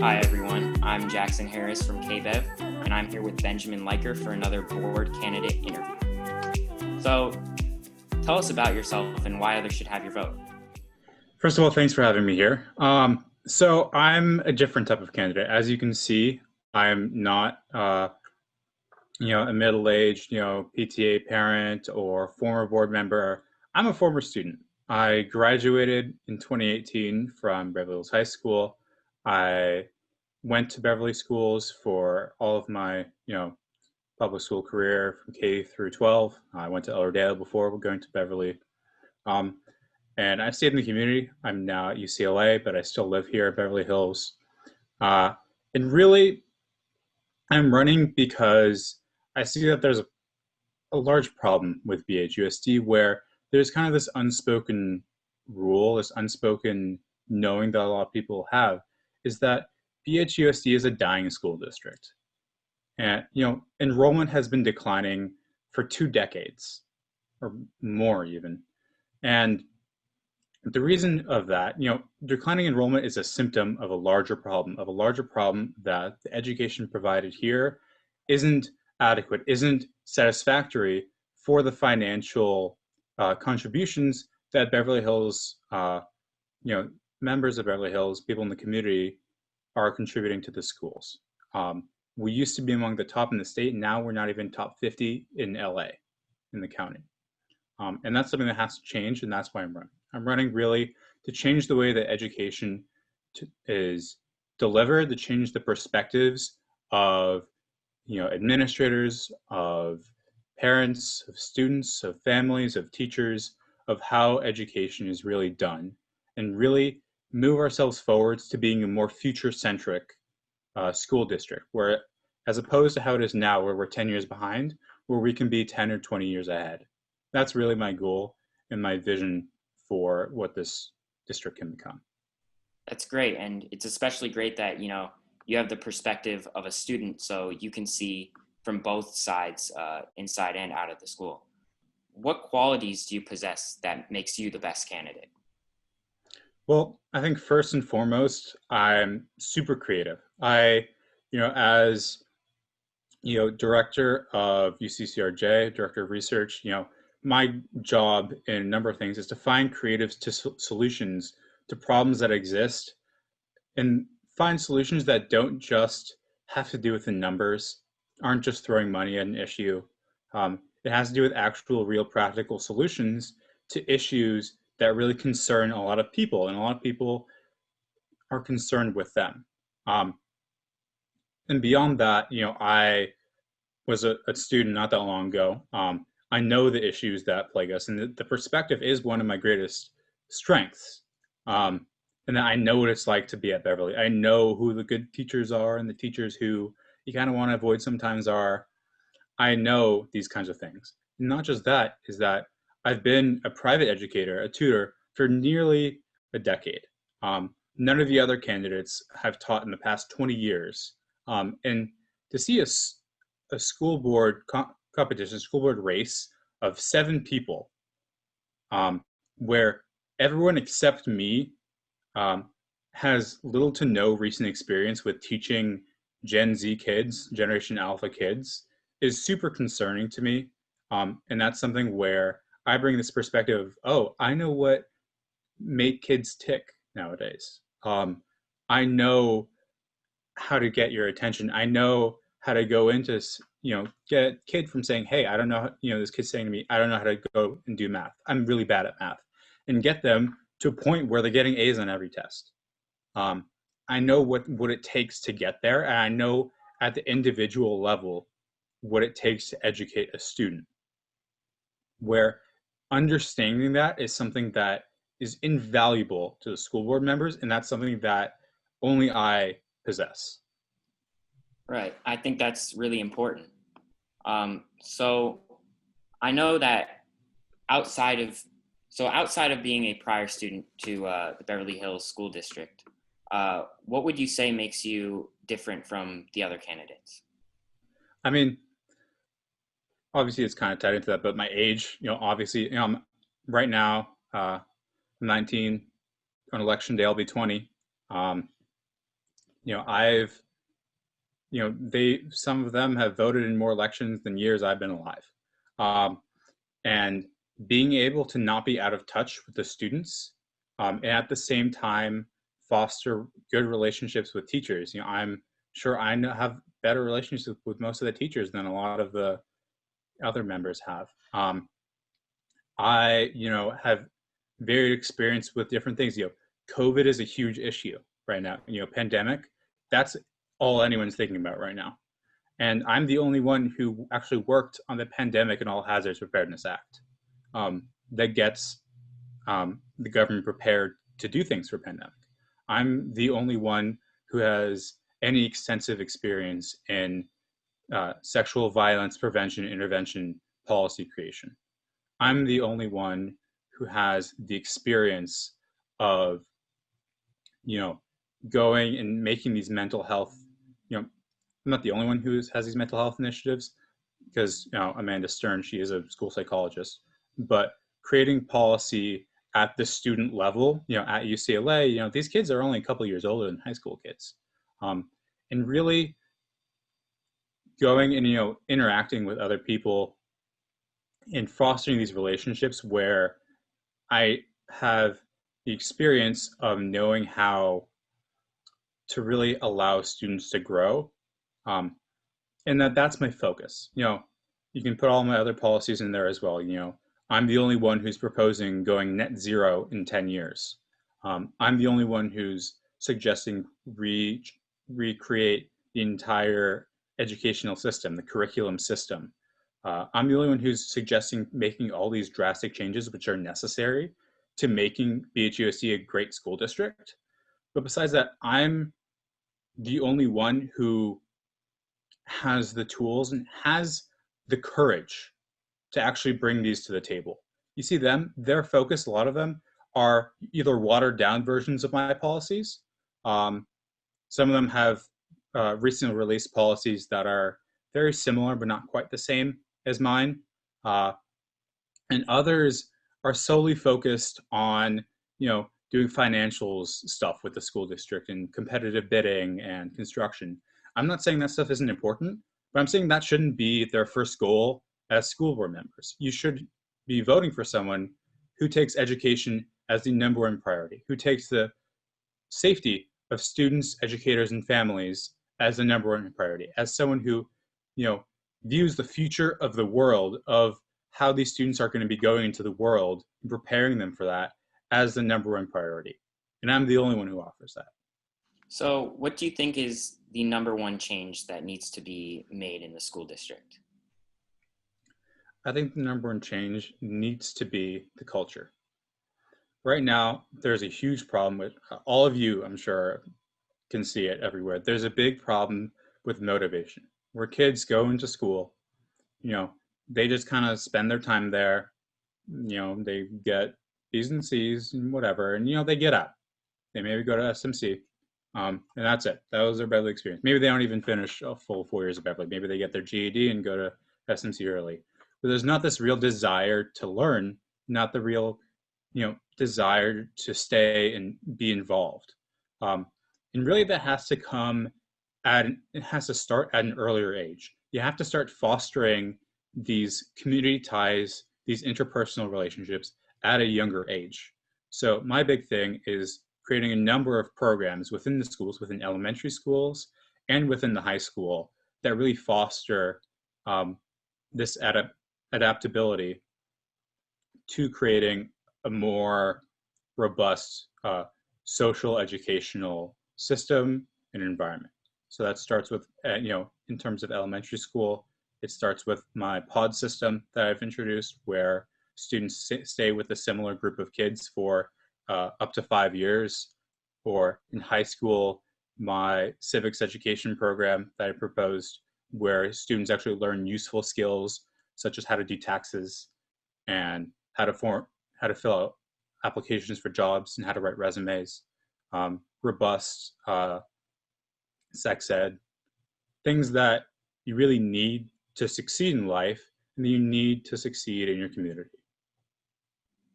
Hi everyone, I'm Jackson Harris from KBEV, and I'm here with Benjamin Liker for another board candidate interview. So, tell us about yourself and why others should have your vote. First of all, thanks for having me here. So I'm a different type of candidate. As you can see, I'm not, a middle-aged, PTA parent or former board member. I'm a former student. I graduated in 2018 from Beverly Hills High School. I went to Beverly schools for all of my, public school career from K through 12. I went to Ellardale before going to Beverly. Um, and I stayed in the community. I'm now at UCLA, but I still live here at Beverly Hills. Uh, and really, I'm running because I see that there's a large problem with BHUSD where there's kind of this unspoken rule, this unspoken knowing that a lot of people have, is that BHUSD is a dying school district. And, enrollment has been declining for 2 decades or more even. And the reason of that, declining enrollment is a symptom of a larger problem that the education provided here isn't adequate, isn't satisfactory for the financial contributions that Beverly Hills, members of Beverly Hills, people in the community are contributing to the schools. We used to be among the top in the state, and now we're not even top 50 in LA, in the county. And that's something that has to change, and that's why I'm running. I'm running really to change the way that education is delivered, to change the perspectives of administrators, of parents, of students, of families, of teachers, of how education is really done, and really move ourselves forwards to being a more future-centric school district, where as opposed to how it is now, where we're 10 years behind, where we can be 10 or 20 years ahead. That's really my goal and my vision for what this district can become. That's great, and it's especially great that you have the perspective of a student, so you can see from both sides, inside and out of the school. What qualities do you possess that makes you the best candidate? Well, I think first and foremost, I'm super creative. As director of UCCRJ, director of research, my job in a number of things is to find creative solutions to problems that exist and find solutions that don't just have to do with the numbers, aren't just throwing money at an issue. It has to do with actual, real, practical solutions to issues that really concern a lot of people, and a lot of people are concerned with them. Um, and beyond that, I was a student not that long ago. I know the issues that plague us, and the perspective is one of my greatest strengths. And then I know what it's like to be at Beverly. I know who the good teachers are and the teachers who you kind of want to avoid sometimes are. I know these kinds of things. Not just that, is that I've been a private educator, a tutor, for nearly a decade. None of the other candidates have taught in the past 20 years. And to see a school board competition, school board race of 7 people, where everyone except me has little to no recent experience with teaching Gen Z kids, Generation Alpha kids, is super concerning to me. And that's something where I bring this perspective of, oh, I know what make kids tick nowadays. I know how to get your attention. I know how to go into, get a kid from saying, hey, I don't know, this kid's saying to me, I don't know how to go and do math. I'm really bad at math. And get them to a point where they're getting A's on every test. I know what it takes to get there, and I know at the individual level what it takes to educate a student, where understanding that is something that is invaluable to the school board members, and that's something that only I possess. Right. I think that's really important. So I know that outside of outside of being a prior student to the Beverly Hills School District, what would you say makes you different from the other candidates? I mean, obviously it's kind of tied into that, but my age, obviously, I'm right now, I'm 19. On election day, I'll be 20. Some of them have voted in more elections than years I've been alive. And being able to not be out of touch with the students, and at the same time foster good relationships with teachers. I'm sure have better relationships with most of the teachers than a lot of the other members have. I, have varied experience with different things. COVID is a huge issue right now. Pandemic, that's all anyone's thinking about right now. And I'm the only one who actually worked on the Pandemic and All Hazards Preparedness Act, that gets the government prepared to do things for pandemic. I'm the only one who has any extensive experience in sexual violence prevention, intervention, policy creation. I'm the only one who has the experience of, going and making these mental health, I'm not the only one who has these mental health initiatives, because Amanda Stern, she is a school psychologist, but creating policy at the student level, at UCLA, these kids are only a couple years older than high school kids, and really going and interacting with other people and fostering these relationships where I have the experience of knowing how to really allow students to grow, and that's my focus. You can put all my other policies in there as well. I'm the only one who's proposing going net zero in 10 years. I'm the only one who's suggesting recreate the entire educational system, the curriculum system. I'm the only one who's suggesting making all these drastic changes which are necessary to making BHUSD a great school district. But besides that, I'm the only one who has the tools and has the courage to actually bring these to the table. You see their focus, a lot of them are either watered down versions of my policies. Some of them have recently released policies that are very similar, but not quite the same as mine. And others are solely focused on, doing financials stuff with the school district and competitive bidding and construction. I'm not saying that stuff isn't important, but I'm saying that shouldn't be their first goal as school board members. You should be voting for someone who takes education as the number one priority, who takes the safety of students, educators, and families as the number one priority, as someone who, views the future of the world, of how these students are going to be going into the world and preparing them for that as the number one priority. And I'm the only one who offers that. So what do you think is the number one change that needs to be made in the school district? I think the number one change needs to be the culture. Right now, there's a huge problem with all of you, I'm sure, can see it everywhere. There's a big problem with motivation, where kids go into school, they just kind of spend their time there, they get B's and C's and whatever, and they get out. They maybe go to SMC, and that's it. That was their Beverly experience. Maybe they don't even finish a full 4 years of Beverly. Maybe they get their GED and go to SMC early. But there's not this real desire to learn, not the real, desire to stay and be involved. And really that has to it has to start at an earlier age. You have to start fostering these community ties, these interpersonal relationships at a younger age. So my big thing is creating a number of programs within the schools, within elementary schools and within the high school, that really foster this adaptability to creating a more robust social educational system and environment. So that starts with, in terms of elementary school, it starts with my pod system that I've introduced, where students stay with a similar group of kids for up to 5 years. Or in high school, my civics education program that I proposed, where students actually learn useful skills such as how to do taxes and how to fill out applications for jobs and how to write resumes, robust sex ed, things that you really need to succeed in life and that you need to succeed in your community.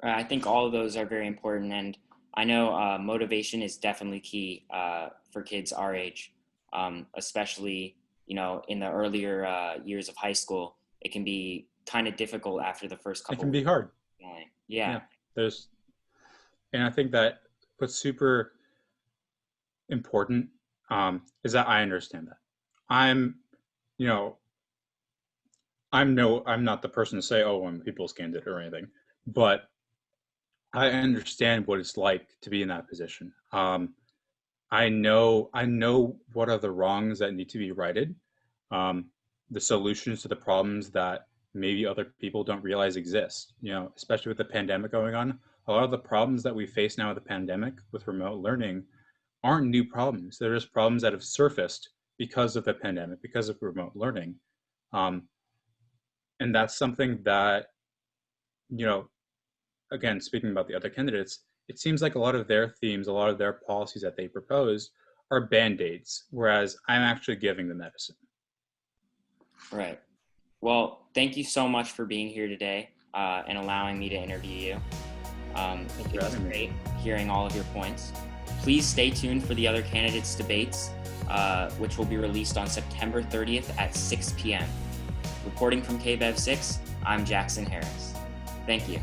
I think all of those are very important, and I know motivation is definitely key for kids our age, especially, you know, in the earlier years of high school. It can be kind of difficult after the first It couple can be weeks. hard. Yeah. There's, and I think that what's super important is that I understand that. I'm, you know, I'm not the person to say, oh, I'm people's candidate or anything, but I understand what it's like to be in that position. I know what are the wrongs that need to be righted, um, the solutions to the problems that maybe other people don't realize exist. You know, especially with the pandemic going on, a lot of the problems that we face now with the pandemic with remote learning aren't new problems. They're just problems that have surfaced because of the pandemic, because of remote learning, um, and that's something that, you know, again, speaking about the other candidates, it seems like a lot of their themes, a lot of their policies that they propose are band-aids, whereas I'm actually giving the medicine. Right. Well, thank you so much for being here today and allowing me to interview you. It was great hearing all of your points. Please stay tuned for the other candidates' debates, which will be released on September 30th at 6 p.m. Reporting from KBEV 6, I'm Jackson Harris. Thank you.